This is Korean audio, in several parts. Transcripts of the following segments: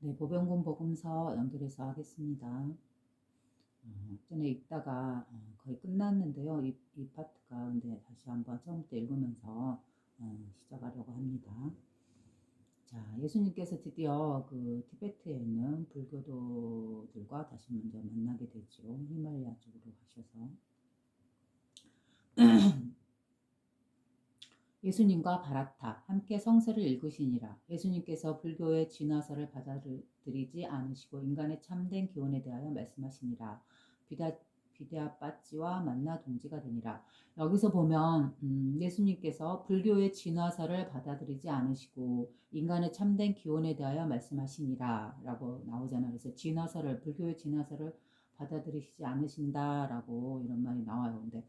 네, 보병군 복음서 연결해서 하겠습니다. 전에 읽다가 거의 끝났는데요. 이 파트가 근데 다시 한번 처음부터 읽으면서 시작하려고 합니다. 자, 예수님께서 드디어 그 티베트에 있는 불교도들과 다시 먼저 만나게 되죠. 히말라야 쪽으로 가셔서. 예수님과 바라타 함께 성서를 읽으시니라. 예수님께서 불교의 진화설을 받아들이지 않으시고 인간의 참된 기원에 대하여 말씀하시니라. 비데아빠찌와 만나 동지가 되니라. 여기서 보면 예수님께서 불교의 진화설을 받아들이지 않으시고 인간의 참된 기원에 대하여 말씀하시니라 라고 나오잖아요. 그래서 불교의 진화설을 받아들이시지 않으신다라고 이런 말이 나와요. 근데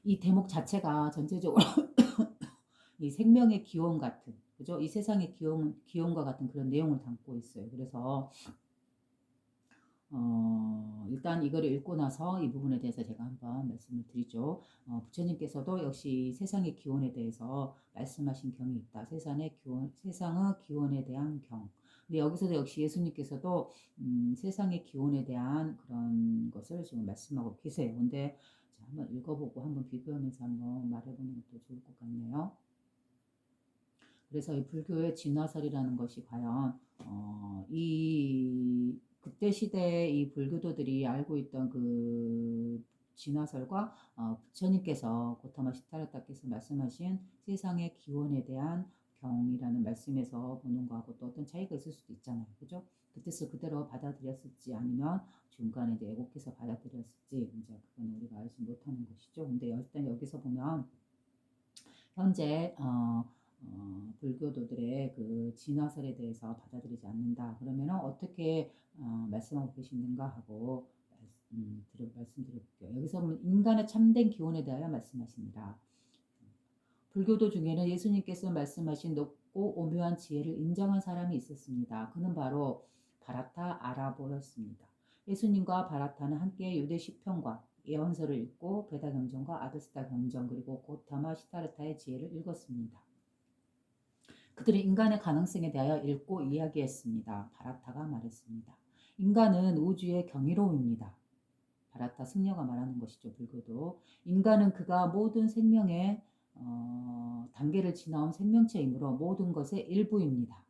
이 대목 자체가 전체적으로 이 생명의 기원 같은, 그죠? 이 세상의 기원과 같은 그런 내용을 담고 있어요. 그래서 일단 이거를 읽고 나서 이 부분에 대해서 제가 한번 말씀을 드리죠. 부처님께서도 역시 세상의 기원에 대해서 말씀하신 경이 있다. 세상의 기원에 대한 경. 근데 여기서도 역시 예수님께서도 세상의 기원에 대한 그런 것을 지금 말씀하고 계세요. 근데 자, 한번 읽어보고 한번 비교하면서 한번 말해보는 것도 좋을 것 같네요. 그래서 이 불교의 진화설이라는 것이 과연 이 그때 시대에 이 불교도들이 알고 있던 그 진화설과 부처님께서 고타마 시타르타께서 말씀하신 세상의 기원에 대한 경이라는 말씀에서 보는 거하고 또 어떤 차이가 있을 수도 있잖아요. 그죠? 그 뜻을 그대로 받아들였을지 아니면 중간에 이제 왜곡해서 받아들였을지 이제 그건 우리가 알지 못하는 것이죠. 근데 일단 여기서 보면 현재 불교도들의 그 진화설에 대해서 받아들이지 않는다. 그러면 어떻게 말씀하고 계시는가 하고 말씀드려볼게요. 여기서 보면 인간의 참된 기원에 대하여 말씀하십니다. 불교도 중에는 예수님께서 말씀하신 높고 오묘한 지혜를 인정한 사람이 있었습니다. 그는 바로 바라타 아라보였습니다. 예수님과 바라타는 함께 유대 시편과 예언서를 읽고 베다 경전과 아베스타 경전 그리고 고타마 시타르타의 지혜를 읽었습니다. 그들은 인간의 가능성에 대하여 읽고 이야기했습니다. 바라타가 말했습니다. 인간은 우주의 경이로움입니다. 바라타 승려가 말하는 것이죠. 불교도. 인간은 그가 모든 생명의 단계를 지나온 생명체이므로 모든 것의 일부입니다.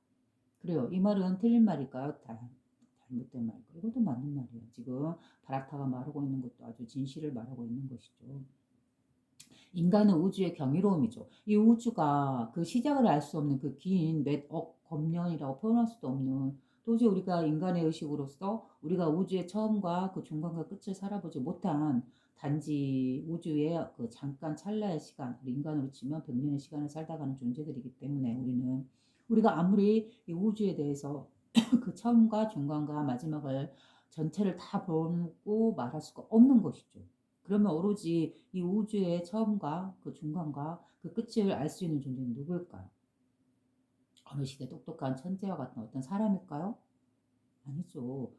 그래요. 이 말은 틀린 말일까요? 잘못된 말일까요? 이것도 맞는 말이에요. 지금 바라타가 말하고 있는 것도 아주 진실을 말하고 있는 것이죠. 인간은 우주의 경이로움이죠. 이 우주가 그 시작을 알 수 없는 그 긴 몇억 검년이라고 표현할 수도 없는 도저히 우리가 인간의 의식으로서 우리가 우주의 처음과 그 중간과 끝을 살아보지 못한 단지 우주의 그 잠깐 찰나의 시간, 우리 인간으로 치면 100년의 시간을 살다 가는 존재들이기 때문에 우리가 아무리 이 우주에 대해서 그 처음과 중간과 마지막을 전체를 다 보고 말할 수가 없는 것이죠. 그러면 오로지 이 우주의 처음과 그 중간과 그 끝을 알 수 있는 존재는 누구일까요? 어느 시대 똑똑한 천재와 같은 어떤 사람일까요? 아니죠.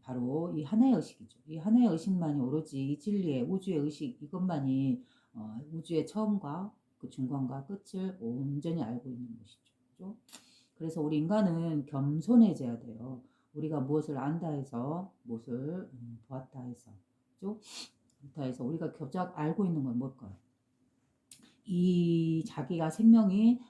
바로 이 하나의 의식이죠. 이 하나의 의식만이 오로지 이 진리의 우주의 의식 이것만이 우주의 처음과 그 중간과 끝을 온전히 알고 있는 것이죠. 그죠? 그래서 우리 인간은 겸손해져야 돼요. 우리가 무엇을 안다 해서 무엇을 보았다 해서 그죠? 그렇다 해서 우리가 교작 알고 있는 건 뭘까요? 이 자기가 생명이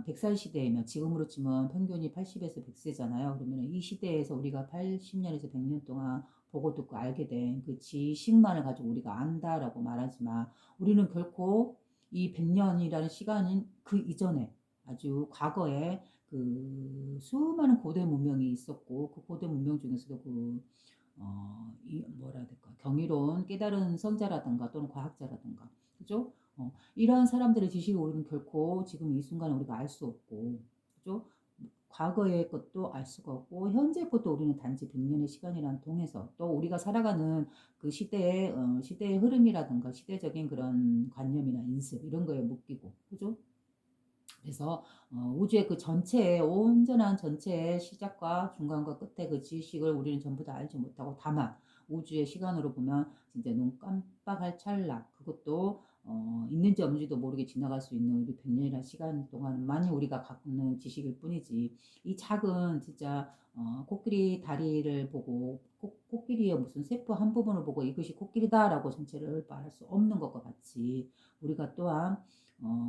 100살 시대이면 지금으로 치면 평균이 80에서 100세잖아요. 그러면 이 시대에서 우리가 80년에서 100년 동안 보고 듣고 알게 된 그 지식만을 가지고 우리가 안다라고 말하지만 우리는 결코 이 100년이라는 시간은 그 이전에 아주 과거에 그 수많은 고대 문명이 있었고 그 고대 문명 중에서도 이 뭐라 해야 될까 경이로운 깨달은 성자라든가 또는 과학자라든가 그죠? 이러한 사람들의 지식을 우리는 결코 지금 이 순간에 우리가 알 수 없고 그죠? 과거의 것도 알 수가 없고 현재 것도 우리는 단지 100년의 시간이라는 통해서 또 우리가 살아가는 그 시대의 흐름이라든가 시대적인 그런 관념이나 인습 이런 거에 묶이고 그죠? 그래서 우주의 그 전체의 온전한 전체의 시작과 중간과 끝의 그 지식을 우리는 전부 다 알지 못하고 다만 우주의 시간으로 보면 진짜 눈 깜빡할 찰나 그것도 있는지 없는지도 모르게 지나갈 수 있는 우리 100년이라는 시간 동안만이 우리가 갖고 있는 지식일 뿐이지, 이 작은 진짜 코끼리 다리를 보고 코끼리의 무슨 세포 한 부분을 보고 이것이 코끼리다라고 전체를 말할 수 없는 것과 같이, 우리가 또한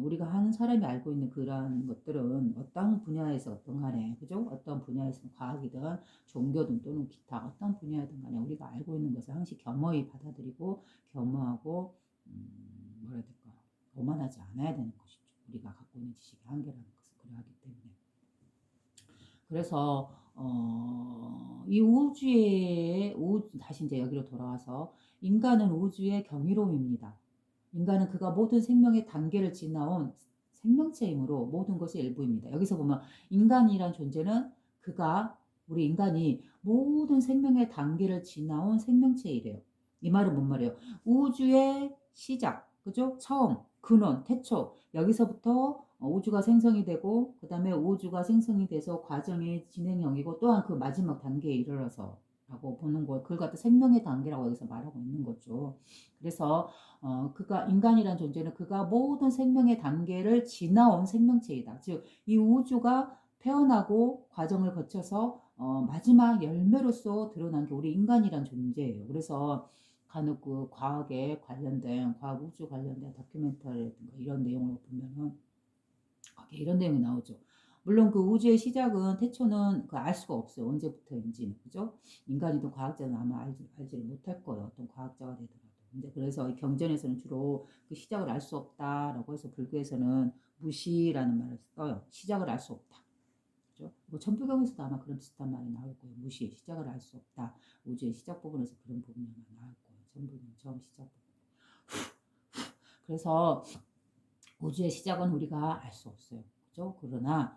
우리가 한 사람이 알고 있는 그러한 것들은 어떤 분야에서 어떤 간에, 그죠? 어떤 분야에서 과학이든 종교든 또는 기타 어떤 분야든 간에 우리가 알고 있는 것을 항시 겸허히 받아들이고 겸허하고 뭐라 해야 될까? 오만하지 않아야 되는 것이죠. 우리가 갖고 있는 지식의 한계라는 것을 그러하기 때문에. 그래서 이 다시 이제 여기로 돌아와서 인간은 우주의 경이로움입니다. 인간은 그가 모든 생명의 단계를 지나온 생명체이므로 모든 것의 일부입니다. 여기서 보면 인간이란 존재는 우리 인간이 모든 생명의 단계를 지나온 생명체이래요. 이 말은 뭔 말이에요? 우주의 시작, 그죠? 처음, 근원, 태초, 여기서부터 우주가 생성이 되고 그 다음에 우주가 생성이 돼서 과정의 진행형이고 또한 그 마지막 단계에 이르러서 라고 보는 걸, 그걸 갖다 생명의 단계라고 여기서 말하고 있는 거죠. 그래서 인간이란 존재는 그가 모든 생명의 단계를 지나온 생명체이다. 즉, 이 우주가 태어나고 과정을 거쳐서 마지막 열매로서 드러난 게 우리 인간이란 존재예요. 그래서 간혹 그 과학에 관련된, 과학 우주 관련된 다큐멘터리라든가 이런 내용을 보면은 이런 내용이 나오죠. 물론 그 우주의 시작은 태초는 알 수가 없어요. 언제부터인지는, 그죠? 인간이든 과학자는 아마 알지를 못할 거예요. 어떤 과학자가 되더라도. 이제 그래서 경전에서는 주로 그 시작을 알 수 없다라고 해서 불교에서는 무시라는 말을 써요. 시작을 알 수 없다. 그죠? 뭐 천부경에서도 아마 그런 비슷한 말이 나올 거예요. 무시, 시작을 알 수 없다. 우주의 시작 부분에서 그런 부분이 아마 나올 거예요. 천부경 처음 시작 부분. 그래서 우주의 시작은 우리가 알 수 없어요. 그죠? 그러나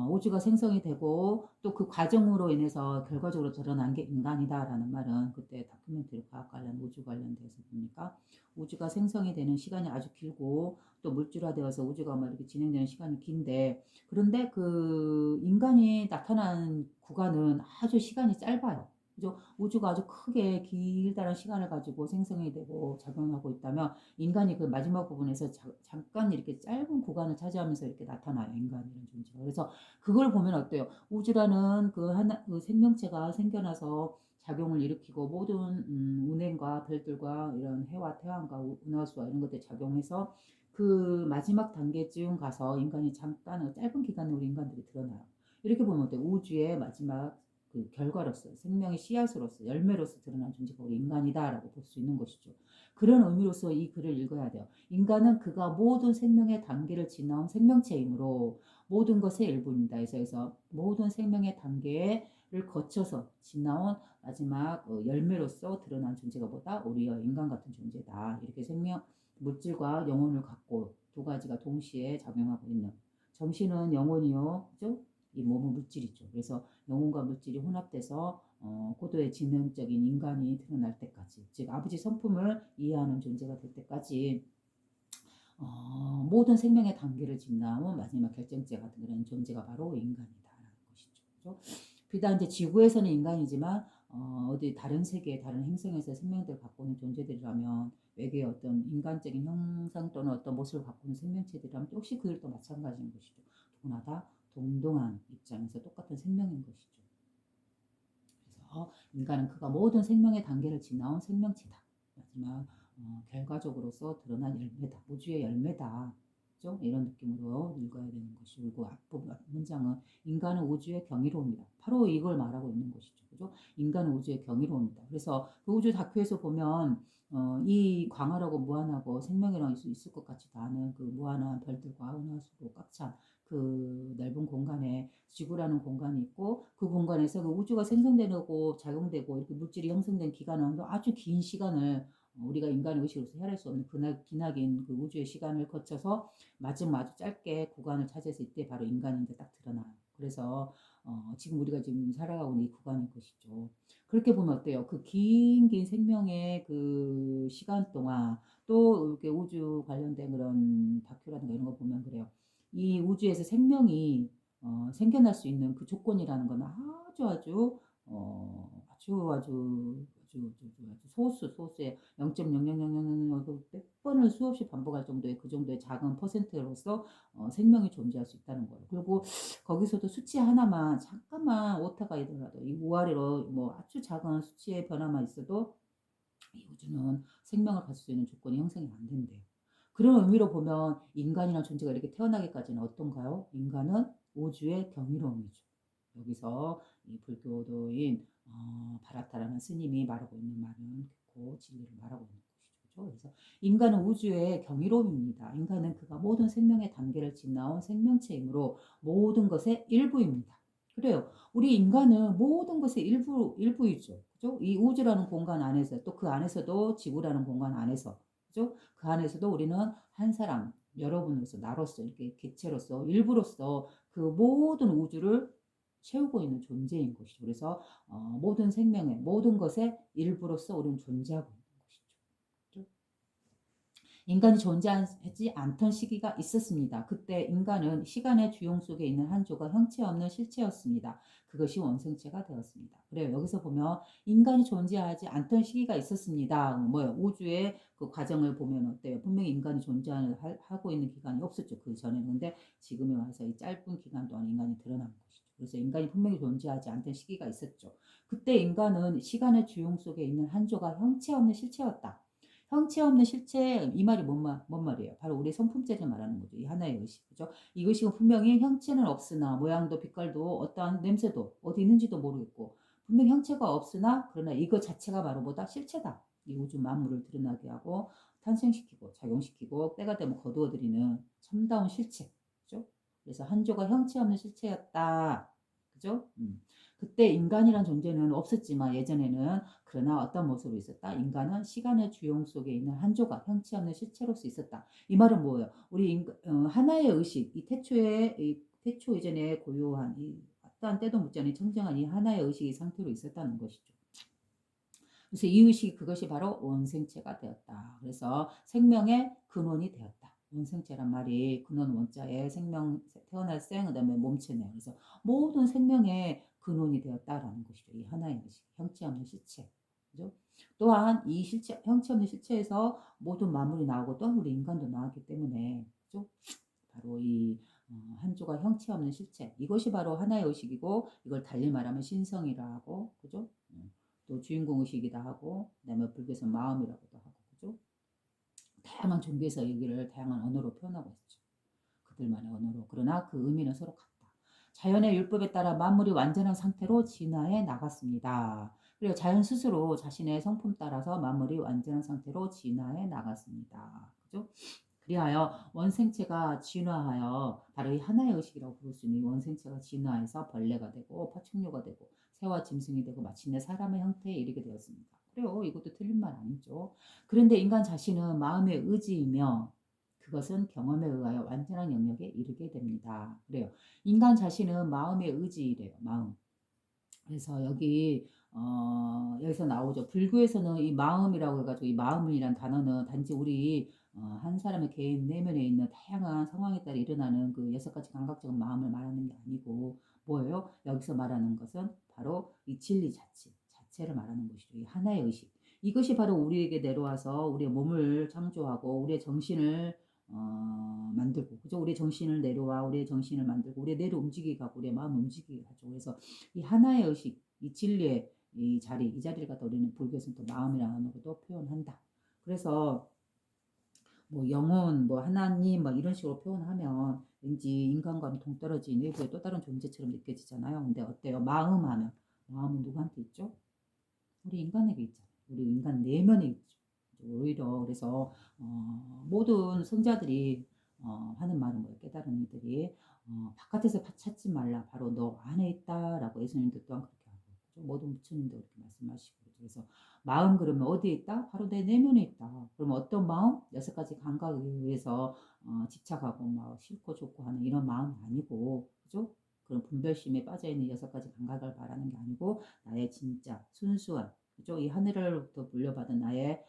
우주가 생성이 되고 또 그 과정으로 인해서 결과적으로 드러난 게 인간이다라는 말은 그때 다큐멘터리 과학 관련 우주 관련돼서 보니까 우주가 생성이 되는 시간이 아주 길고 또 물질화되어서 우주가 막 이렇게 진행되는 시간이 긴데, 그런데 그 인간이 나타난 구간은 아주 시간이 짧아요. 그죠? 우주가 아주 크게 길다란 시간을 가지고 생성이 되고 작용하고 있다면 인간이 그 마지막 부분에서 잠깐 이렇게 짧은 구간을 차지하면서 이렇게 나타나요. 인간이라는 존재가. 그래서 그걸 보면 어때요? 우주라는 그 생명체가 생겨나서 작용을 일으키고 모든 운행과 별들과 이런 해와 태양과 은하수와 이런 것들 작용해서 그 마지막 단계쯤 가서 인간이 잠깐 짧은 기간에 우리 인간들이 드러나요. 이렇게 보면 어때요? 우주의 마지막 그 결과로서 생명의 씨앗으로서 열매로서 드러난 존재가 우리 인간이다라고 볼 수 있는 것이죠. 그런 의미로서 이 글을 읽어야 돼요. 인간은 그가 모든 생명의 단계를 지나온 생명체이므로 모든 것의 일부입니다. 그래서 모든 생명의 단계를 거쳐서 지나온 마지막 열매로서 드러난 존재가 뭐다? 우리와 인간 같은 존재다. 이렇게 물질과 영혼을 갖고 두 가지가 동시에 작용하고 있는, 정신은 영혼이요, 그죠? 이 몸은 물질이죠. 그래서 영혼과 물질이 혼합돼서 고도의 지능적인 인간이 드러날 때까지, 즉 아버지 성품을 이해하는 존재가 될 때까지 모든 생명의 단계를 지나온 마지막 결정체 같은 그런 존재가 바로 인간이다라는 것이죠. 그렇죠? 비단 이제 지구에서는 인간이지만 어디 다른 세계, 다른 행성에서 생명들을 갖고 있는 존재들이라면, 외계의 어떤 인간적인 형상 또는 어떤 모습을 갖고 있는 생명체들이라면 역시 그들도 마찬가지인 것이죠. 누구나 다 동등한 입장에서 똑같은 생명인 것이죠. 그래서 인간은 그가 모든 생명의 단계를 지나온 생명체다. 마지막 결과적으로서 드러난 열매다. 우주의 열매다. 그죠? 이런 느낌으로 읽어야 되는 것이, 그리고 앞부분 문장은 인간은 우주의 경이로움이다. 바로 이걸 말하고 있는 것이죠. 그죠? 인간은 우주의 경이로움이다. 그래서 그 우주 다큐에서 보면 이 광활하고 무한하고 생명이랑 있을 것 같지도 않은 그 무한한 별들과 은하수로 꽉 찬 그 넓은 공간에 지구라는 공간이 있고, 그 공간에서 그 우주가 생성되고 작용되고 이렇게 물질이 형성된 기간은 아주 긴 시간을 우리가 인간의 의식으로서 헤아릴 수 없는 기나긴 그 우주의 시간을 거쳐서 마지막 아주 짧게 구간을 차지했을 때 바로 인간이 이제 딱 드러나요. 그래서 지금 우리가 지금 살아가고 있는 이 구간인 것이죠. 그렇게 보면 어때요? 그 긴 생명의 그 시간 동안 또 이렇게 우주 관련된 그런 다큐라든가 이런 거 보면 그래요. 이 우주에서 생명이 생겨날 수 있는 그 조건이라는 건 아주 소수의 0.000000 몇 번을 수없이 반복할 정도의 그 정도의 작은 퍼센트로서 생명이 존재할 수 있다는 거예요. 그리고 거기서도 수치 하나만 잠깐만 오타가 있더라도 이 위아래로 뭐 아주 작은 수치의 변화만 있어도 이 우주는 생명을 가질 수 있는 조건이 형성이 안 된대요. 그런 의미로 보면 인간이란 존재가 이렇게 태어나기까지는 어떤가요? 인간은 우주의 경이로움이죠. 여기서 이 불교도인 바라타라는 스님이 말하고 있는 말은 그 진리를 말하고 있는 것이죠. 그렇죠? 그래서 인간은 우주의 경이로움입니다. 인간은 그가 모든 생명의 단계를 지나온 생명체이므로 모든 것의 일부입니다. 그래요. 우리 인간은 모든 것의 일부이죠. 그죠? 이 우주라는 공간 안에서 또 그 안에서도 지구라는 공간 안에서 그죠? 그 안에서도 우리는 한 사람, 여러분으로서 나로서 이렇게 개체로서 일부로서 그 모든 우주를 채우고 있는 존재인 것이죠. 그래서 모든 생명의 모든 것의 일부로서 우리는 존재하고 있는 것이죠. 인간이 존재하지 않던 시기가 있었습니다. 그때 인간은 시간의 주용 속에 있는 한 조각 형체 없는 실체였습니다. 그것이 원생체가 되었습니다. 그래요. 여기서 보면 인간이 존재하지 않던 시기가 있었습니다. 뭐요? 우주의 그 과정을 보면 어때요? 분명히 인간이 존재하고 있는 기간이 없었죠. 그 전에는. 근데 지금에 와서 이 짧은 기간 동안 인간이 드러난 것이죠. 그래서 인간이 분명히 존재하지 않던 시기가 있었죠. 그때 인간은 시간의 주용 속에 있는 한 조각 형체 없는 실체였다. 형체 없는 실체 이 말이 뭔 말이에요? 바로 우리 성품죄를 말하는 거죠. 이 하나의 의식, 그죠? 이 의식은 분명히 형체는 없으나 모양도 빛깔도 어떠한 냄새도 어디 있는지도 모르겠고 분명 형체가 없으나 그러나 이거 자체가 바로 뭐다? 실체다. 이 우주 만물을 드러나게 하고 탄생시키고 작용시키고 때가 되면 거두어들이는 참다운 실체, 그죠? 그래서 한조가 형체 없는 실체였다, 그죠? 그때 인간이란 존재는 없었지만 예전에는 그러나 어떤 모습으로 있었다? 인간은 시간의 주용 속에 있는 한 조각, 형체 없는 실체로서 있었다. 이 말은 뭐예요? 우리 하나의 의식, 이 태초 이전에 고요한 이 어떠한 때도 묻지 않은 청정한 이 하나의 의식의 상태로 있었다는 것이죠. 그래서 이 의식이 그것이 바로 원생체가 되었다. 그래서 생명의 근원이 되었다. 원생체란 말이 근원 원자에 생명, 태어날 생, 그 다음에 몸체네요. 그래서 모든 생명의 근원이 되었다라는 것이죠. 이 하나의 의식, 형체 없는 실체. 그죠? 또한 이 실체, 형체 없는 실체에서 모든 만물이 나오고 또한 우리 인간도 나왔기 때문에, 그죠? 바로 이 한조가 형체 없는 실체. 이것이 바로 하나의 의식이고, 이걸 달리 말하면 신성이라 하고, 그죠? 또 주인공 의식이다 하고, 그다음에 불교에서 마음이라고도 하고, 그죠? 다양한 종교에서 여기를 다양한 언어로 표현하고 있죠. 그들만의 언어로. 그러나 그 의미는 서로 같다. 자연의 율법에 따라 만물이 완전한 상태로 진화해 나갔습니다. 그리고 자연 스스로 자신의 성품 따라서 만물이 완전한 상태로 진화해 나갔습니다. 그죠? 그리하여 원생체가 진화하여 바로 이 하나의 의식이라고 부를 수 있는 이 원생체가 진화해서 벌레가 되고 파충류가 되고 새와 짐승이 되고 마침내 사람의 형태에 이르게 되었습니다. 그래요. 이것도 틀린 말 아니죠. 그런데 인간 자신은 마음의 의지이며 그것은 경험에 의하여 완전한 영역에 이르게 됩니다. 그래요. 인간 자신은 마음의 의지이래요. 마음. 그래서 여기서 나오죠. 불교에서는 이 마음이라고 해가지고 이 마음이란 단어는 단지 우리 한 사람의 개인 내면에 있는 다양한 상황에 따라 일어나는 그 6가지 감각적인 마음을 말하는 게 아니고 뭐예요? 여기서 말하는 것은 바로 이 진리 자체를 말하는 것이죠. 이 하나의 의식. 이것이 바로 우리에게 내려와서 우리의 몸을 창조하고 우리의 정신을 만들고, 그죠? 우리의 정신을 내려와 우리의 정신을 만들고 우리의 뇌를 움직이게 하고 우리의 마음 움직이게 하죠. 그래서 이 하나의 의식, 이 진리의 이 자리를 갖다 우리는 불교에서는 또 마음이라는 언어로도 표현한다. 그래서 뭐 영혼, 뭐 하나님, 뭐 이런 식으로 표현하면 왠지 인간과는 동떨어진 외부의 또 다른 존재처럼 느껴지잖아요. 근데 어때요? 마음 하면 마음은 누구한테 있죠? 우리 인간에게 있잖아요. 우리 인간 내면에 있죠. 오히려 그래서 모든 성자들이 하는 말은 뭐예요? 깨달은 이들이 바깥에서 찾지 말라. 바로 너 안에 있다라고 예수님도 또한 그렇게 하고 그죠? 모든 부처님도 그렇게 말씀하시고 그래서 마음 그러면 어디에 있다? 바로 내 내면에 있다. 그러면 어떤 마음? 6가지 감각에 의해서 집착하고 막 싫고 좋고 하는 이런 마음이 아니고 그죠? 그런 분별심에 빠져있는 6가지 감각을 말하는 게 아니고 나의 진짜 순수한 그죠? 이 하늘로부터 물려받은 나의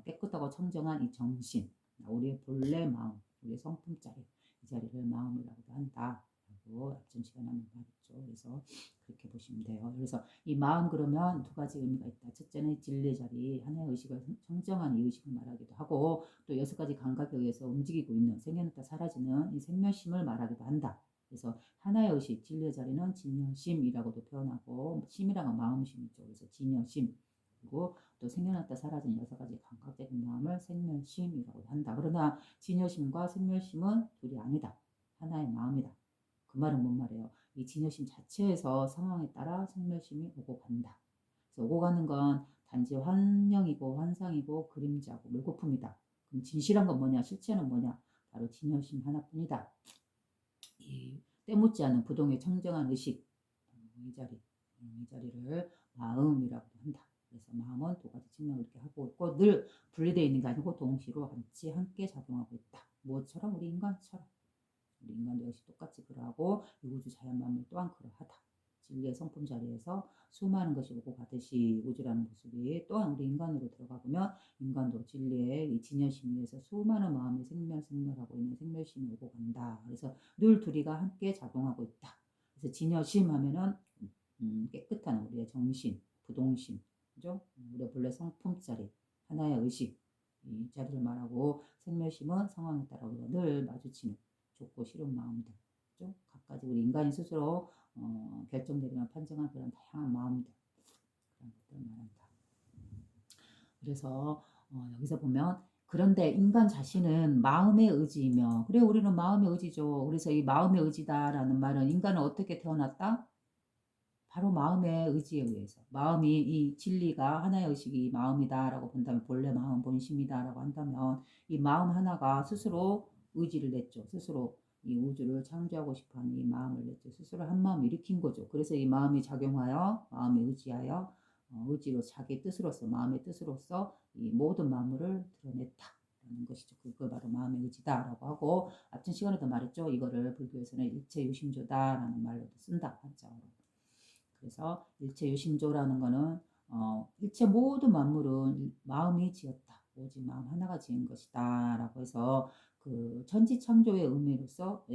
깨끗하고 청정한 이 정신, 우리의 본래 마음, 우리의 성품자리, 이 자리를 마음이라고도 한다. 우리도 앞전 시간에 한번 말했죠. 그래서 그렇게 보시면 돼요. 그래서 이 마음 그러면 두 가지 의미가 있다. 첫째는 진리의 자리, 하나의 의식을 청정한 이 의식을 말하기도 하고 또 여섯 가지 감각에 의해서 움직이고 있는 생겨났다 사라지는 이 생멸심을 말하기도 한다. 그래서 하나의 의식, 진리의 자리는 진여심이라고도 표현하고 심이라는 마음심이죠. 그래서 진여심. 그리고 또 생겨났다 사라진 여섯 가지 감각적인 마음을 생멸심이라고 한다. 그러나 진여심과 생멸심은 둘이 아니다. 하나의 마음이다. 그 말은 뭔 말이에요? 이 진여심 자체에서 상황에 따라 생멸심이 오고 간다. 그래서 오고 가는 건 단지 환영이고 환상이고 그림자고 물거품이다. 그럼 진실한 건 뭐냐? 실체는 뭐냐? 바로 진여심 하나뿐이다. 이 때묻지 않은 부동의 청정한 의식, 이 자리를 마음이라고 한다. 그래서 마음은 두 가지 측면을 이렇게 하고 있고 늘 분리되어 있는 게 아니고 동시로 같이 함께 작용하고 있다. 무엇처럼? 우리 인간처럼. 우리 인간도 역시 똑같이 그러하고 우주 자연 만물 또한 그러하다. 진리의 성품 자리에서 수많은 것이 오고 가듯이 우주라는 모습이 또한 우리 인간으로 들어가 보면 인간도 진리의 이 진여심 위에서 수많은 마음이 생멸하고 있는 생멸심이 오고 간다. 그래서 늘 둘이가 함께 작용하고 있다. 그래서 진여심 하면은 깨끗한 우리의 정신, 부동심, 그죠? 우리의 본래 성품 자리, 하나의 의식, 이 자리를 말하고 생멸심은 상황에 따라 우리가 늘 마주치는 좋고 싫은 마음들, 그죠? 각가지 우리 인간이 스스로 결정 내리거나 판정한 그런 다양한 마음들, 그런 것들을 말한다. 그래서 여기서 보면 그런데 인간 자신은 마음의 의지이며 그래 우리는 마음의 의지죠. 그래서 이 마음의 의지다라는 말은 인간은 어떻게 태어났다? 바로 마음의 의지에 의해서 마음이 이 진리가 하나의 의식이 마음이다라고 본다면 본래 마음 본심이다라고 한다면 이 마음 하나가 스스로 의지를 냈죠. 스스로 이 우주를 창조하고 싶어하는 이 마음을 냈죠. 스스로 한 마음을 일으킨 거죠. 그래서 이 마음이 작용하여 마음에 의지하여 의지로 자기 뜻으로서 마음의 뜻으로서 이 모든 만물을 드러냈다라는 것이죠. 그걸 바로 마음의 의지다라고 하고 앞전 시간에도 말했죠. 이거를 불교에서는 일체유심조다라는 말로도 쓴다 한자어로. 그래서 일체유심조라는 거는 일체 모든 만물은 마음이 지었다. 오직 마음 하나가 지은 것이다. 라고 해서 그 천지창조의 의미로서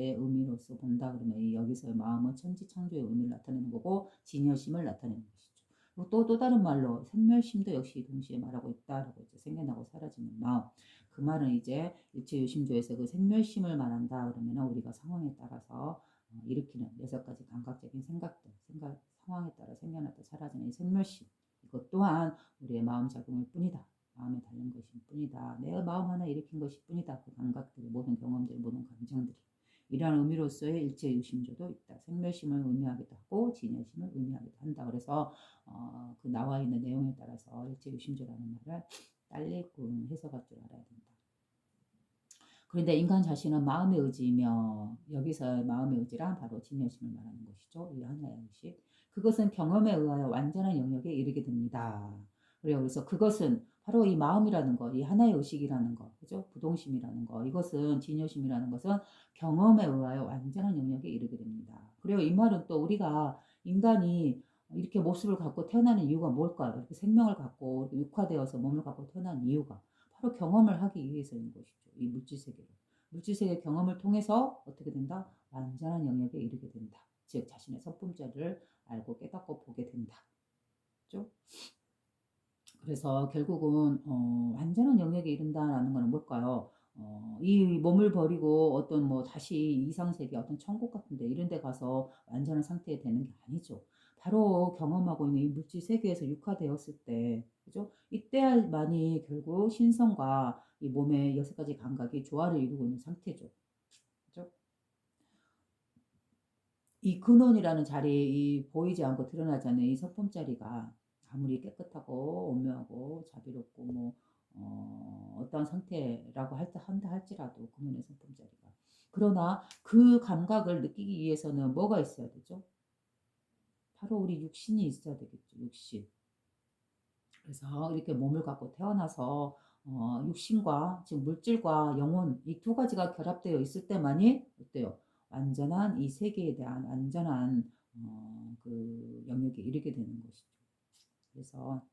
본다 그러면 여기서의 마음은 천지창조의 의미를 나타내는 거고 진여심을 나타내는 것이죠. 그리고 또 다른 말로 생멸심도 역시 동시에 말하고 있다라고 이제 생겨나고 사라지는 마음. 그 말은 이제 일체유심조에서 그 생멸심을 말한다 그러면 우리가 상황에 따라서 일으키는 여섯 가지 감각적인 생각들, 상황에 따라 생겨났다 사라지는 이 생멸심. 이것 또한 우리의 마음 작용일 뿐이다. 마음에 달린 것일 뿐이다. 내 마음 하나 일으킨 것일 뿐이다. 그 감각들이, 모든 경험들, 모든 감정들이. 이러한 의미로서의 일체유심조도 있다. 생멸심을 의미하기도 하고 진여심을 의미하기도 한다. 그래서 그 나와 있는 내용에 따라서 일체유심조라는 말을 딸리 해석할 줄 알아야 된다. 그런데 인간 자신은 마음의 의지이며 여기서 마음의 의지란 바로 진여심을 말하는 것이죠. 이 하나의 의식. 그것은 경험에 의하여 완전한 영역에 이르게 됩니다. 그래요. 그래서 그것은 바로 이 마음이라는 것, 이 하나의 의식이라는 것, 그죠? 부동심이라는 것, 이것은 진여심이라는 것은 경험에 의하여 완전한 영역에 이르게 됩니다. 그래요. 이 말은 또 우리가 인간이 이렇게 모습을 갖고 태어나는 이유가 뭘까요? 이렇게 생명을 갖고 육화되어서 몸을 갖고 태어난 이유가 바로 경험을 하기 위해서인 것이죠. 이 물질세계를. 물질세계 경험을 통해서 어떻게 된다? 완전한 영역에 이르게 된다. 즉 자신의 성품자를 알고 깨닫고 보게 된다. 그렇죠? 그래서 결국은 완전한 영역에 이른다라는 것은 뭘까요? 이 몸을 버리고 어떤 뭐 다시 이상세계 어떤 천국 같은데 이런 데 가서 완전한 상태에 되는 게 아니죠. 바로 경험하고 있는 이 물질 세계에서 육화되었을 때, 그죠? 이때만이 결국 신성과 이 몸의 여섯 가지 감각이 조화를 이루고 있는 상태죠. 그죠? 이 근원이라는 자리에 이 보이지 않고 드러나지 않는 이 성품 자리가 아무리 깨끗하고 오묘하고 자비롭고 뭐 어떤 상태라고 한다 할지라도 근원의 성품 자리가 그러나 그 감각을 느끼기 위해서는 뭐가 있어야 되죠? 바로 우리 육신이 있어야 되겠죠. 육신. 그래서 이렇게 몸을 갖고 태어나서 육신과 지금 물질과 영혼 이 두 가지가 결합되어 있을 때만이 어때요? 완전한 이 세계에 대한 완전한 그 영역에 이르게 되는 것이죠. 그래서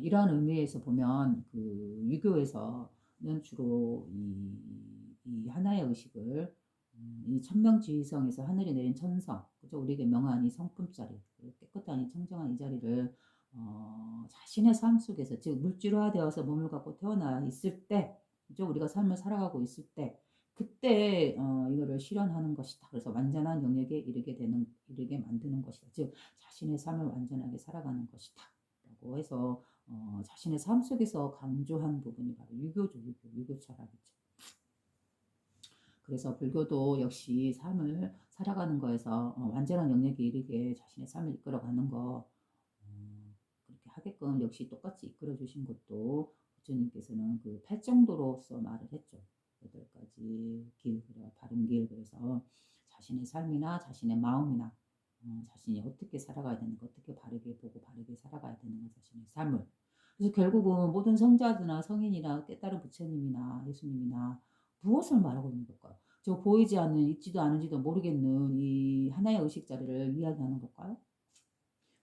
이러한 의미에서 보면 그 유교에서는 주로 이 하나의 의식을 이 천명지휘성에서 하늘이 내린 천성, 그죠? 우리에게 명한 이 성품자리, 깨끗한 이 청정한 이 자리를 자신의 삶 속에서, 즉 물질화되어서 몸을 갖고 태어나 있을 때, 그죠? 우리가 삶을 살아가고 있을 때, 그때 이거를 실현하는 것이다. 그래서 완전한 영역에 이르게 만드는 것이다. 즉 자신의 삶을 완전하게 살아가는 것이다. 라고 해서 자신의 삶 속에서 강조한 부분이 바로 유교죠. 유교 철학이죠. 그래서 불교도 역시 삶을 살아가는 거에서 완전한 영역에 이르게 자신의 삶을 이끌어가는 거 그렇게 하게끔 역시 똑같이 이끌어 주신 것도 부처님께서는 그 팔정도로서 말을 했죠. 8가지 길, 바른 길. 그래서 자신의 삶이나 자신의 마음이나 자신이 어떻게 살아가야 되는가, 어떻게 바르게 보고 바르게 살아가야 되는가, 자신의 삶을. 그래서 결국은 모든 성자들이나 성인이나 깨달은 부처님이나 예수님이나 무엇을 말하고 있는 걸까요? 저 보이지 않는, 있지도 않은지도 모르겠는 이 하나의 의식 자리를 이야기하는 걸까요?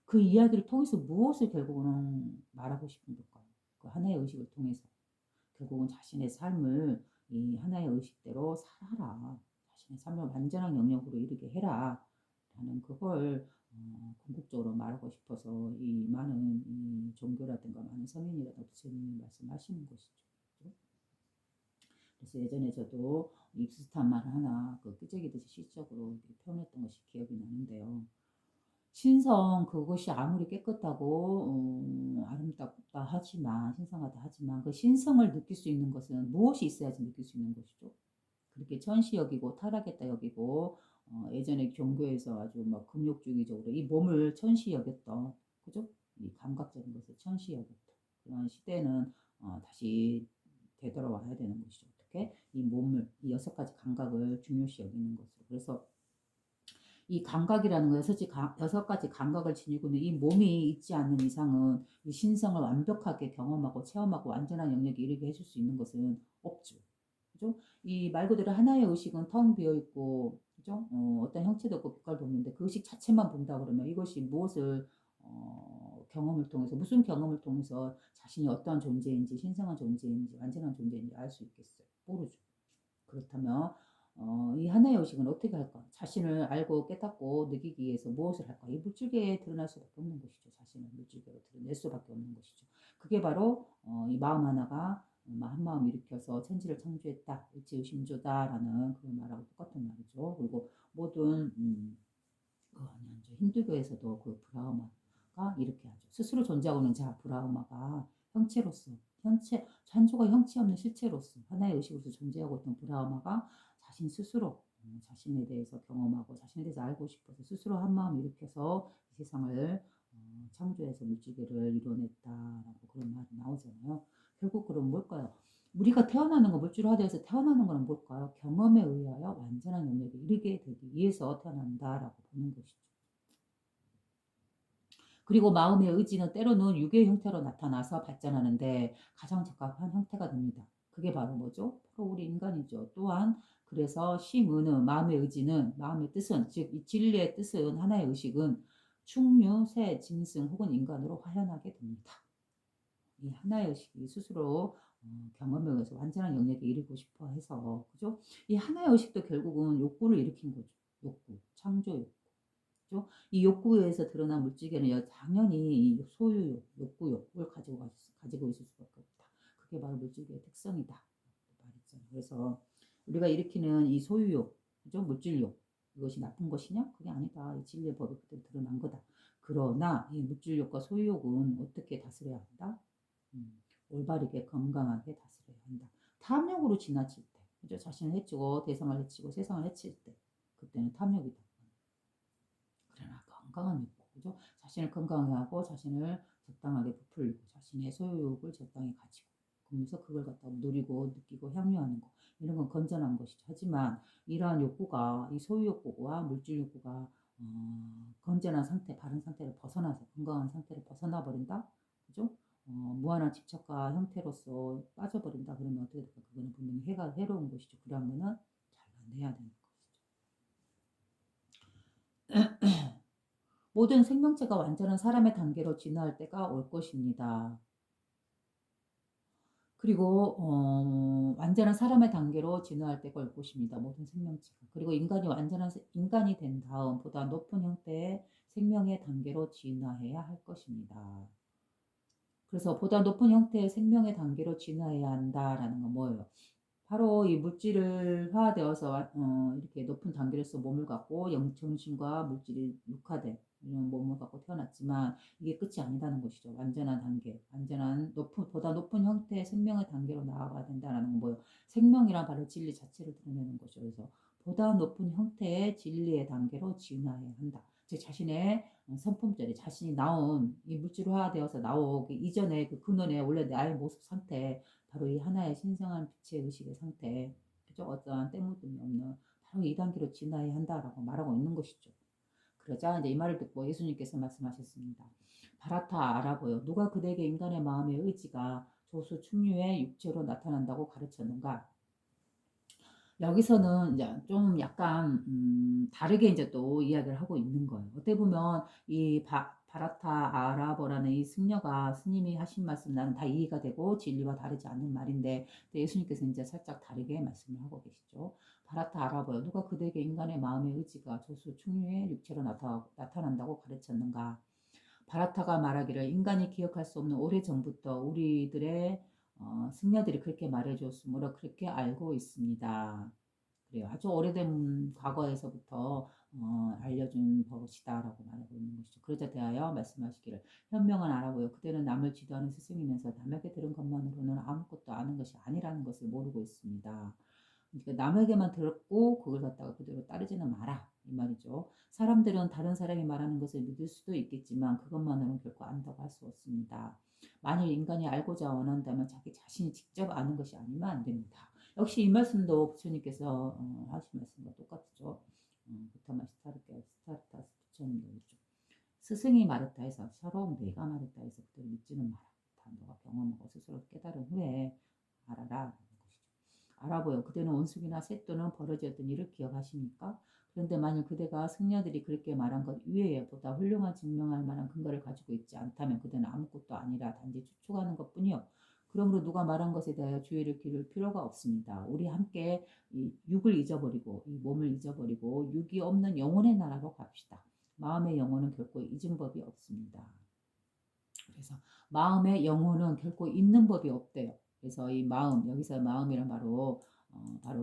그 이야기를 통해서 무엇을 결국은 말하고 싶은 걸까요? 그 하나의 의식을 통해서 결국은 자신의 삶을 이 하나의 의식대로 살아라. 자신의 삶을 완전한 영역으로 이르게 해라. 라는 그걸 궁극적으로 말하고 싶어서 이 많은 이 종교라든가 많은 성인이라든가 부처님이 말씀하시는 것이죠. 그래서 예전에 저도 이 비슷한 말 하나 그 끄적이듯이 시적으로 표현했던 것이 기억이 나는데요. 신성 그것이 아무리 깨끗하고 아름답다 하지만 신성하다 하지만 그 신성을 느낄 수 있는 것은 무엇이 있어야지 느낄 수 있는 것이죠. 그렇게 천시 여기고 타락했다 여기고 예전에 종교에서 아주 막 금욕주의적으로 이 몸을 천시 여겼던 그죠? 이 감각적인 것을 천시 여겼던 그런 시대는 다시 되돌아와야 되는 것이죠. 어떻게 이 몸을 이 6가지 감각을 중요시 여기는 것으로. 그래서 이 감각이라는 거 6가지 감각을 지니고 있는 이 몸이 있지 않는 이상은 이 신성을 완벽하게 경험하고 체험하고 완전한 영역에 이르게 해줄 수 있는 것은 없죠. 그죠? 이 말 그대로 하나의 의식은 텅 비어 있고, 그죠? 어떤 형체도 없고 빛깔도 없는데 그 의식 자체만 본다 그러면 이것이 무엇을 경험을 통해서 무슨 경험을 통해서 자신이 어떠한 존재인지 신성한 존재인지 완전한 존재인지 알 수 있겠어요? 모르죠. 그렇다면 이 하나의 의식은 어떻게 할까? 자신을 알고 깨닫고 느끼기 위해서 무엇을 할까? 이 물질계에 드러날 수밖에 없는 것이죠. 자신을 물질계로 드러낼 수밖에 없는 것이죠. 그게 바로 이 마음 하나가 한 마음 일으켜서 천지를 창조했다. 일체의심조다라는 그런 말하고 똑같은 말이죠. 그리고 모든 힌두교에서도 그 브라흐마가 이렇게 하죠. 스스로 존재하고 있는 자 브라흐마가 형체로서 창조가 형체 없는 실체로서 하나의 의식으로서 존재하고 있던 브라흐마가 자신 스스로 자신에 대해서 경험하고 자신에 대해서 알고 싶어서 스스로 한 마음 일으켜서 이 세상을 창조해서 물질계를 이뤄냈다라고 그런 말이 나오잖아요. 결국 그럼 뭘까요? 우리가 태어나는 거 물질화되어서 태어나는 거는 뭘까요? 경험에 의하여 완전한 영역에 이르게 되기 위해서 태어난다라고 보는 것이죠. 그리고 마음의 의지는 때로는 육의 형태로 나타나서 발전하는데 가장 적합한 형태가 됩니다. 그게 바로 뭐죠? 바로 우리 인간이죠. 또한 그래서 심은은 마음의 의지는 마음의 뜻은 즉 이 진리의 뜻은 하나의 의식은 충류, 새, 짐승 혹은 인간으로 화현하게 됩니다. 이 하나의 의식이 스스로 경험에 의해서 완전한 영역에 이르고 싶어 해서 그죠? 이 하나의 의식도 결국은 욕구를 일으킨 거죠. 욕구, 창조 욕구. 그죠? 이 욕구에 의해서 드러난 물질계는 당연히 이 소유욕, 욕구욕을 가지고 있을 수밖에 없다. 그게 바로 물질계의 특성이다. 말했잖아요. 그래서 우리가 일으키는 이 소유욕, 그죠? 물질욕, 이것이 나쁜 것이냐? 그게 아니다. 이 진리의 법이 그때 드러난 거다. 그러나 이 물질욕과 소유욕은 어떻게 다스려야 한다? 올바르게 건강하게 다스려야 한다. 탐욕으로 지나칠 때, 그죠? 자신을 해치고 대상을 해치고 세상을 해칠 때, 그때는 탐욕이다. 그러나 건강한 욕구, 그죠? 자신을 건강하게 하고 자신을 적당하게 부풀리고 자신의 소유욕을 적당히 가지고 그러면서 그걸 갖다 누리고 느끼고 향유하는 거 이런 건 건전한 것이죠. 하지만 이러한 욕구가 이 소유욕구와 물질욕구가 건전한 상태, 바른 상태를 벗어나서 건강한 상태를 벗어나 버린다, 그죠? 무한한 집착과 형태로서 빠져버린다 그러면 어떻게 될까? 그거는 분명히 해로운 것이죠. 그러면은 잘라내야 되는 것이죠. 모든 생명체가 완전한 사람의 단계로 진화할 때가 올 것입니다. 그리고 완전한 사람의 단계로 진화할 때가 올 것입니다. 모든 생명체가. 그리고 인간이 완전한 인간이 된 다음 보다 높은 형태의 생명의 단계로 진화해야 할 것입니다. 그래서 보다 높은 형태의 생명의 단계로 진화해야 한다라는 건 뭐예요? 바로 이 물질을 화되어서 이렇게 높은 단계로서 몸을 갖고 정신과 물질이 육화된 이런 몸을 갖고 태어났지만 이게 끝이 아니다는 것이죠. 완전한 단계, 완전한 보다 높은 형태의 생명의 단계로 나아가야 된다는 건 뭐예요? 생명이란 바로 진리 자체를 드러내는 거죠. 그래서 보다 높은 형태의 진리의 단계로 진화해야 한다. 제 자신의 선품절에 자신이 나온 이 물질화되어서 나오기 이전에 그 근원의 원래 나의 모습 상태 바로 이 하나의 신성한 빛의 의식의 상태, 그죠? 어떠한 때묻음이 없는 바로 이 단계로 진화해야 한다라고 말하고 있는 것이죠. 그러자 이제 이 말을 듣고 예수님께서 말씀하셨습니다. 바라타 알아보여. 누가 그대에게 인간의 마음의 의지가 조수 충유의 육체로 나타난다고 가르쳤는가? 여기서는 이제 좀 약간 다르게 이제 또 이야기를 하고 있는 거예요. 어떻게 보면 이 바라타 아라버라는 이 승려가 스님이 하신 말씀 나는 다 이해가 되고 진리와 다르지 않는 말인데 예수님께서 이제 살짝 다르게 말씀을 하고 계시죠. 바라타 아라버요. 누가 그대에게 인간의 마음의 의지가 조수 충유의 육체로 나타난다고 가르쳤는가? 바라타가 말하기를 인간이 기억할 수 없는 오래전부터 우리들의 승려들이 그렇게 말해주었으므로 그렇게 알고 있습니다. 그래요. 아주 오래된 과거에서부터 알려준 것이다라고 말하고 있는 것이죠. 그러자 대하여 말씀하시기를 현명한 알아보여 그대는 남을 지도하는 스승이면서 남에게 들은 것만으로는 아무것도 아는 것이 아니라는 것을 모르고 있습니다. 그러니까 남에게만 들었고 그걸 갖다가 그대로 따르지는 마라 이 말이죠. 사람들은 다른 사람이 말하는 것을 믿을 수도 있겠지만 그것만으로는 결코 안다고 할 수 없습니다. 만일 인간이 알고자 원한다면 자기 자신이 직접 아는 것이 아니면 안 됩니다. 역시 이 말씀도 부처님께서 하신 말씀과 똑같죠. 부타마 스타르타스 부처님도 그렇죠. 스승이 말했다 해서 서로 내가 말했다 해서 그대로 믿지는 마라. 다 너가 경험하고 스스로 깨달은 후에 알아라. 알아보여 그대는 원숭이나 새 또는 벌어졌던 일을 기억하십니까? 그런데 만일 그대가 승려들이 그렇게 말한 것 이외에 보다 훌륭한 증명할 만한 근거를 가지고 있지 않다면 그대는 아무것도 아니라 단지 추측하는 것뿐이요. 그러므로 누가 말한 것에 대하여 주의를 기울일 필요가 없습니다. 우리 함께 이 육을 잊어버리고 이 몸을 잊어버리고 육이 없는 영혼의 나라로 갑시다. 마음의 영혼은 결코 잊은 법이 없습니다. 그래서 마음의 영혼은 결코 잊는 법이 없대요. 그래서 이 마음, 여기서 마음이란 바로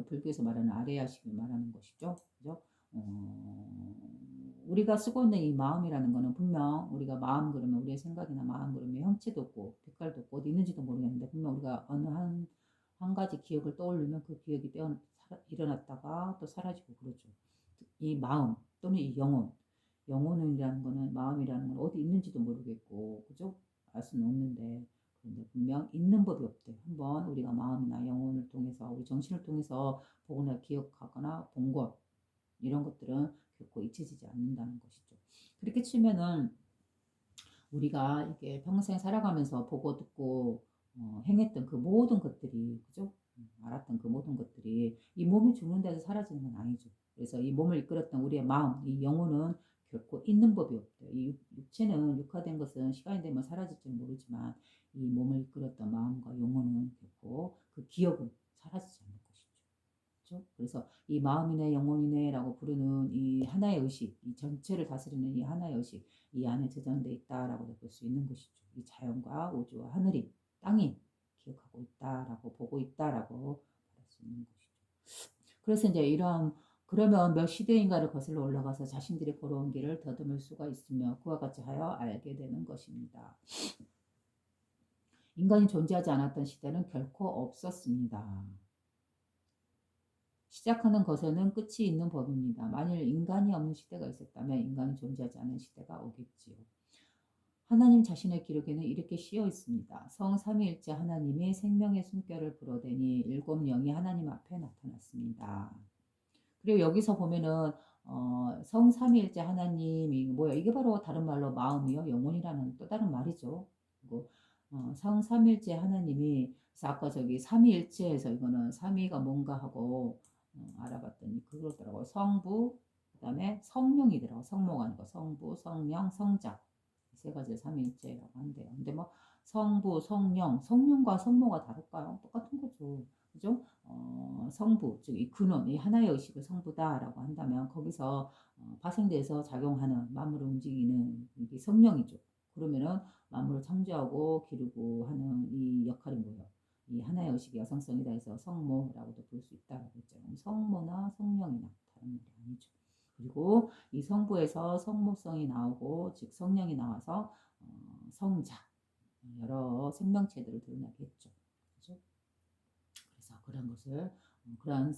불교에서 말하는 아레야식을 말하는 것이죠. 그죠? 우리가 쓰고 있는 이 마음이라는 거는 분명 우리가 마음 그러면 우리의 생각이나 마음 그러면 형체도 없고 빛깔도 없고 어디 있는지도 모르겠는데 분명 우리가 어느 한 가지 기억을 떠올리면 그 기억이 일어났다가 또 사라지고 그러죠. 이 마음 또는 이 영혼이라는 거는 마음이라는 건 어디 있는지도 모르겠고 그죠? 알 수는 없는데 그런데 분명 있는 법이 없대요. 한번 우리가 마음이나 영혼을 통해서 우리 정신을 통해서 보거나 기억하거나 본 것 이런 것들은 결코 잊혀지지 않는다는 것이죠. 그렇게 치면은 우리가 이렇게 평생 살아가면서 보고 듣고 행했던 그 모든 것들이 그죠? 알았던 그 모든 것들이 이 몸이 죽는 데서 사라지는 건 아니죠. 그래서 이 몸을 이끌었던 우리의 마음, 이 영혼은 결코 있는 법이 없대요. 이 육체는 육화된 것은 시간이 되면 사라질지는 모르지만 이 몸을 이끌었던 마음과 영혼은 결코 그 기억은 사라지지 않는 것이죠. 그렇죠? 그래서 이 마음이네 영혼이네라고 부르는 이 하나의 의식, 이 전체를 다스리는 이 하나의 의식, 이 안에 저장되어 있다라고 볼 수 있는 것이죠. 이 자연과 우주와 하늘이, 땅이 기억하고 있다라고 보고 있다라고 말할 수 있는 것이죠. 그래서 이제 이런 그러면 몇 시대인가를 거슬러 올라가서 자신들이 걸어온 길을 더듬을 수가 있으며 그와 같이 하여 알게 되는 것입니다. 인간이 존재하지 않았던 시대는 결코 없었습니다. 시작하는 것에는 끝이 있는 법입니다. 만일 인간이 없는 시대가 있었다면 인간이 존재하지 않은 시대가 오겠지요. 하나님 자신의 기록에는 이렇게 씌어 있습니다. 성삼위일체 하나님이 생명의 숨결을 불어대니 일곱 영이 하나님 앞에 나타났습니다. 그리고 여기서 보면은 성삼위일체 하나님이 뭐야? 이게 바로 다른 말로 마음이요, 영혼이라는 또 다른 말이죠. 그리고 성삼위일체 하나님이 그래서 아까 저기 삼위일체에서 이거는 삼위가 뭔가 하고 알아봤더니 그거더라고요. 성부, 그다음에 성령이더라고. 성모가 아니고 성부, 성령, 성자 세 가지 삼위일체라고 한대요. 근데 뭐 성부, 성령, 성령과 성모가 다를까요? 똑같은 거죠. 그죠? 성부, 즉 이 근원, 이 하나의 의식을 성부다라고 한다면 거기서 파생돼서 작용하는 만물을 움직이는 이게 성령이죠. 그러면은 만물을 창조하고 기르고 하는 이 역할이 뭐예요? 이 하나의 의식의 여성성이다 해서 성모라고도 볼 수 있다라고 했죠. 성모나 성령이나 다른 말이 아니죠. 그리고 이 성부에서 성모성이 나오고 즉 성령이 나와서 성자 여러 생명체들을 드러나게 했죠. 그렇죠? 그래서 그런 것을 그러한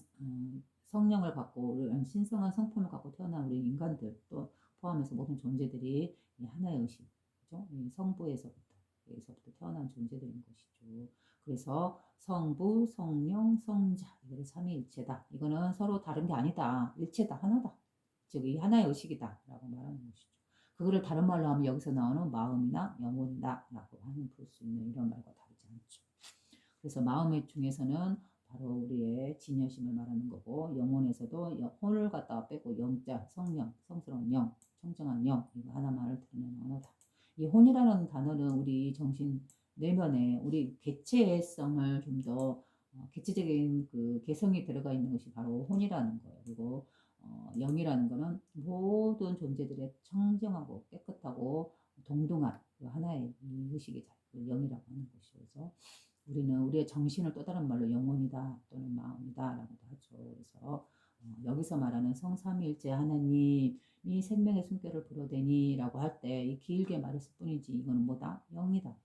성령을 갖고 이런 신성한 성품을 갖고 태어난 우리 인간들 또 포함해서 모든 존재들이 이 하나의 의식, 그죠? 이 성부에서부터 태어난 존재들인 것이죠. 그래서 성부, 성령, 성자 이거를 삼위일체다. 이거는 서로 다른 게 아니다. 일체다, 하나다. 즉 이 하나의 의식이다라고 말하는 것이죠. 그거를 다른 말로 하면 여기서 나오는 마음이나 영혼이다라고 하는 볼 수 있는 이런 말과 다르지 않죠. 그래서 마음의 중에서는 바로 우리의 진여심을 말하는 거고 영혼에서도 혼을 갖다가 빼고 영자, 성령, 성스러운 영, 청정한 영 이거 하나만을 드러내는 언어다. 이 혼이라는 단어는 우리 정신 내면에 우리 개체성을 좀 더 개체적인 그 개성이 들어가 있는 것이 바로 혼이라는 거예요. 그리고 영이라는 거는 모든 존재들의 청정하고 깨끗하고 동등한 그 하나의 이 의식의 그 영이라고 하는 것이죠. 그래서 우리는 우리의 정신을 또 다른 말로 영혼이다 또는 마음이다라고도 하죠. 그래서 여기서 말하는 성삼위일체 하나님이 생명의 숨결을 불어대니라고 할 때 길게 말했을 뿐이지 이거는 뭐다? 영이다.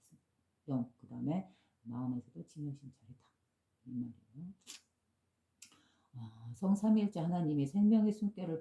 영. 그 다음에 마음에서도 진여심 자리다. 이 말이에요. 성삼위일체 하나님이 생명의 숨결을